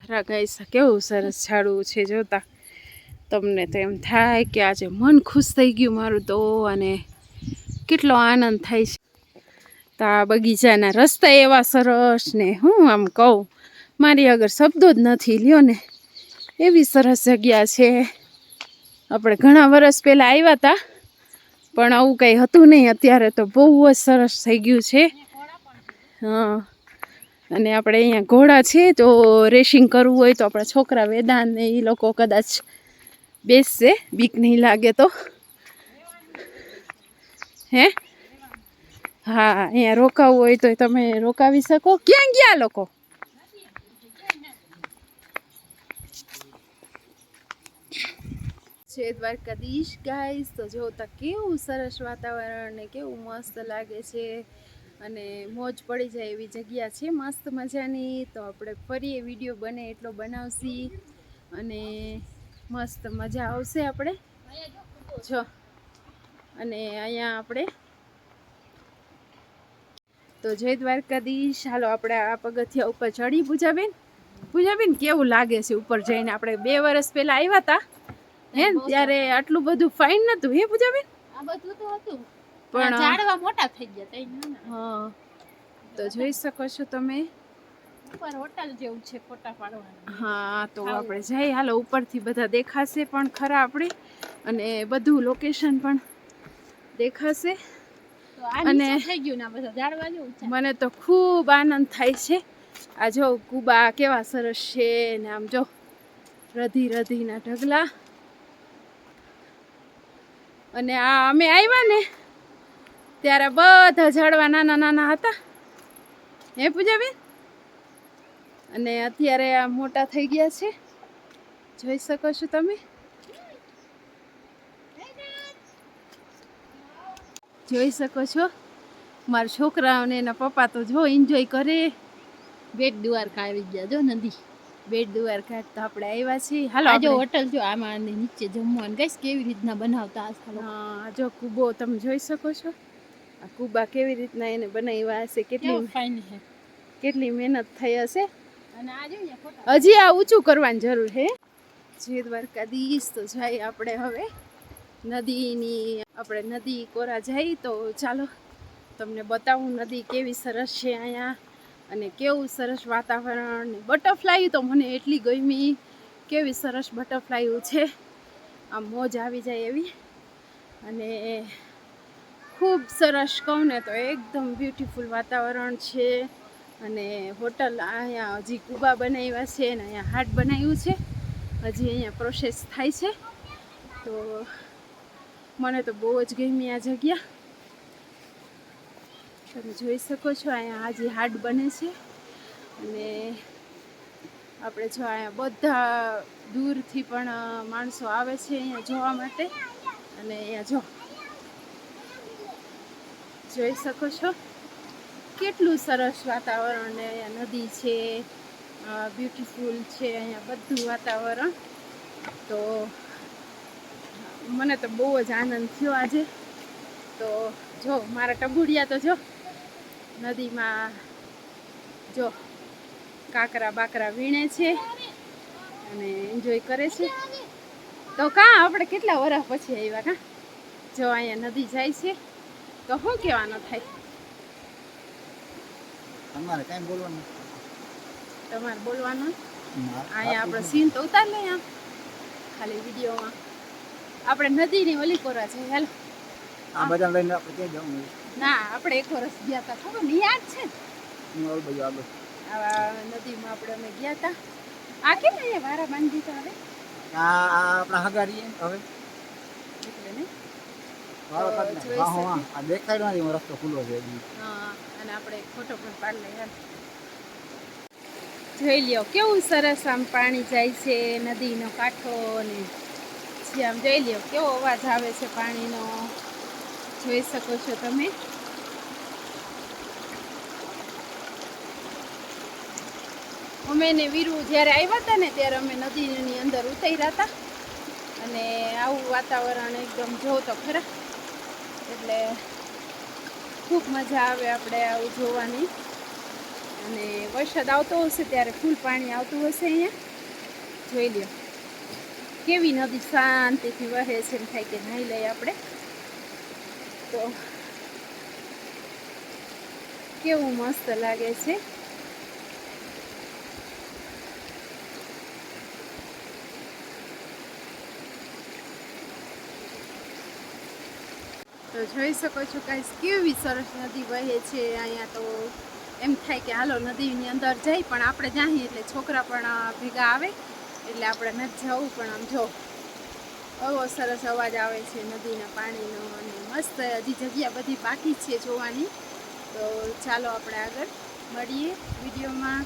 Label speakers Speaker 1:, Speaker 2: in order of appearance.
Speaker 1: ખરા ગાઈસ કેવું સરસ ઝાડવું છે જોતા તમને તો એમ થાય કે આજે મન ખુશ થઈ ગયું મારું તો અને કેટલો આનંદ થાય છે તો આ બગીચાના રસ્તા એવા સરસ ને હું આમ કહું મારી આગળ શબ્દો જ નથી લ્યો ને એવી સરસ જગ્યા છે આપણે ઘણા વર્ષ પહેલાં આવ્યા હતા પણ આવું કંઈ હતું નહીં અત્યારે તો બહુ જ સરસ થઈ ગયું છે હા અને આપણે અહીંયા ઘોડા છે તો રેસિંગ કરવું હોય તો આપણા છોકરા વેદાંત ને એ લોકો કદાચ બેસશે બીક નહીં લાગે તો હે હા અહીંયા રોકાવું હોય તો તમે રોકાવી શકો ક્યાં ગયા લોકો છે દ્વારકાધીશ ગાઈસ તો જોતા કેવું સરસ વાતાવરણ ને કેવું મસ્ત લાગે છે અને મોજ પડી જાય એવી જગ્યા છે મસ્ત મજાની તો આપણે ફરી એ વિડીયો બને એટલો બનાવશી અને મસ્ત મજા આવશે આપણે જો અને અહીંયા આપણે તો જય દ્વારકાધીશ હાલો આપણે આ પગથિયા ઉપર ચડી પૂજાબેન કેવું લાગે છે ઉપર જઈને આપણે 2 વર્ષ પહેલા આવ્યા હતા હે ત્યારે આટલું બધું ફાઇન નતું હે પૂજાબેન
Speaker 2: આ બધું તો હતું
Speaker 1: પણ
Speaker 2: ઝાડવા મોટા થઈ ગયા તઈ
Speaker 1: હા તો જોઈ શકો છો તમે
Speaker 2: ઉપર હોટલ જેવું છે ફોટા પાડવાના
Speaker 1: હા તો આપણે જઈ હાલો ઉપરથી બધા દેખાશે પણ ખરા આપણે અને બધું લોકેશન પણ દેખાશે
Speaker 2: તો આ નીચે થઈ ગયું ના બધા ઝાડવા જેવું છે
Speaker 1: મને તો ખૂબ આનંદ થાય છે આ જો કુબા કેવા સરસ છે ને આમ જો રધીના ઢગલા અને આ અમે આવ્યા ને ત્યારે બધા ઝાડવા નાના હતા હે પૂજાબેન અને અત્યારે આ મોટા થઈ ગયા છે જોઈ શકો છો તમે જોઈ શકો છો મારા છોકરાઓને એના પપ્પા તો જો એન્જોય કરે
Speaker 2: બેટ દ્વારકા આવી ગયા જો નદી
Speaker 1: બેટ દ્વારકા તો આપણે આવ્યા છીએ હાલો
Speaker 2: આ જો હોટલ જો આમાં નીચે જમવાનું ગઈસ કેવી રીતના બનાવતા આ
Speaker 1: હા જો કુબો તમે જોઈ શકો છો આ કુબા કેવી રીતના એને બનાવ્યા હશે કેટલી
Speaker 2: ફાઇન છે
Speaker 1: કેટલી મહેનત થઈ હશે
Speaker 2: અને આ જો ફોટા
Speaker 1: હજી આ ઊંચું કરવાની જરૂર છે જે દ્વારકાધીશ તો જાય આપણે હવે નદીની આપણે નદી કોરા જઈ તો ચાલો તમને બતાવું નદી કેવી સરસ છે અહીંયા અને કેવું સરસ વાતાવરણ ને બટરફ્લાય તો મને એટલી ગમી કેવી સરસ બટરફ્લાય છે આમ મોજ આવી જાય એવી અને ખૂબ સરસ કહું ને તો એકદમ બ્યુટીફુલ વાતાવરણ છે અને હોટલ અહીંયા હજી કુબા બનાવ્યા છે અને અહીંયા હાટ બનાવ્યું છે હજી અહીંયા પ્રોસેસ થાય છે તો મને તો બહુ જ ગમી આ જગ્યા તમે જોઈ શકો છો અહીંયા હજી હાટ બને છે અને આપણે જો અહીંયા બધા દૂરથી પણ માણસો આવે છે અહીંયા જોવા માટે અને અહીંયા જોઈ શકો છો કેટલું સરસ વાતાવરણ ને અહીંયા નદી છે બ્યુટીફુલ છે અહીંયા બધું વાતાવરણ તો મને તો બહુ જ આનંદ થયો આજે તો જો મારા ટબુડિયા તો જો નદીમાં જો કાંકરા બાકરા વીણે છે અને એન્જોય કરે છે તો આપણે કેટલા વર્ષ પછી આવ્યા કાં જો અહીંયા નદી જાય છે તો શું કહેવાનું થાય
Speaker 3: તમારે કાંઈ બોલવાનું
Speaker 1: તમારે બોલવાનું અહીંયા આપણે સીન તો ઉતાર લઈએ આમ ખાલી વિડીયોમાં આપણે નદીની ઓલી કોરા છે હેલો
Speaker 3: આ બધા લઈને આપણે ક્યાં જવું
Speaker 1: ના આપણે 1 વર્ષ ગયા હતા ખબર ને યાદ છે
Speaker 3: ઓલ બાજુ આગળ
Speaker 1: આવા નદીમાં આપણે અમે ગયા હતા આ કેમ અહીંયા વારા બાંધી હતા હવે
Speaker 3: આ આપણા હગારીએ હવે
Speaker 1: એટલે ને
Speaker 3: વારો કાઢને હા હા આ દેખાય નથી રસ્તો ખુલ્લો છે
Speaker 1: હા અને આપણે એક ફોટો પણ પાડી લઈએ જોઈ લ્યો કેવું સરસ આમ પાણી જાય છે નદીનો કાંઠો ને આમ જોઈ લ્યો કેવો અવાજ આવે છે પાણીનો જોઈ શકો છો તમે અમે ને વીરુ જ્યારે આવ્યા હતા ને ત્યારે અમે નદીની અંદર ઉતર્યા હતા અને આવું વાતાવરણ એકદમ જો તો ખરા એટલે ખૂબ મજા આવે આપણે આવું જોવાની અને વરસાદ આવતો હશે ત્યારે ફૂલ પાણી આવતું હશે અહીંયા. જોઈ લ્યો કેવી નદી શાંતિથી વહે છે, એમ થાય કે નાહી લઈએ આપણે. તો કેવું મસ્ત લાગે છે. તો જોઈ શકો છો ગાઈસ કેવી સરસ નદી વહે છે અહીંયા. તો એમ થાય કે હાલો નદીની અંદર જઈ, પણ આપણે જાઈએ એટલે છોકરા પણ ભેગા આવે એટલે આપણે નથી જવું. પણ આમ જો બહુ સરસ અવાજ આવે છે નદીના પાણીનો, અને મસ્ત હજી જગ્યા બધી બાકી છે જોવાની. તો ચાલો આપણે આગળ મળીએ વિડીયોમાં.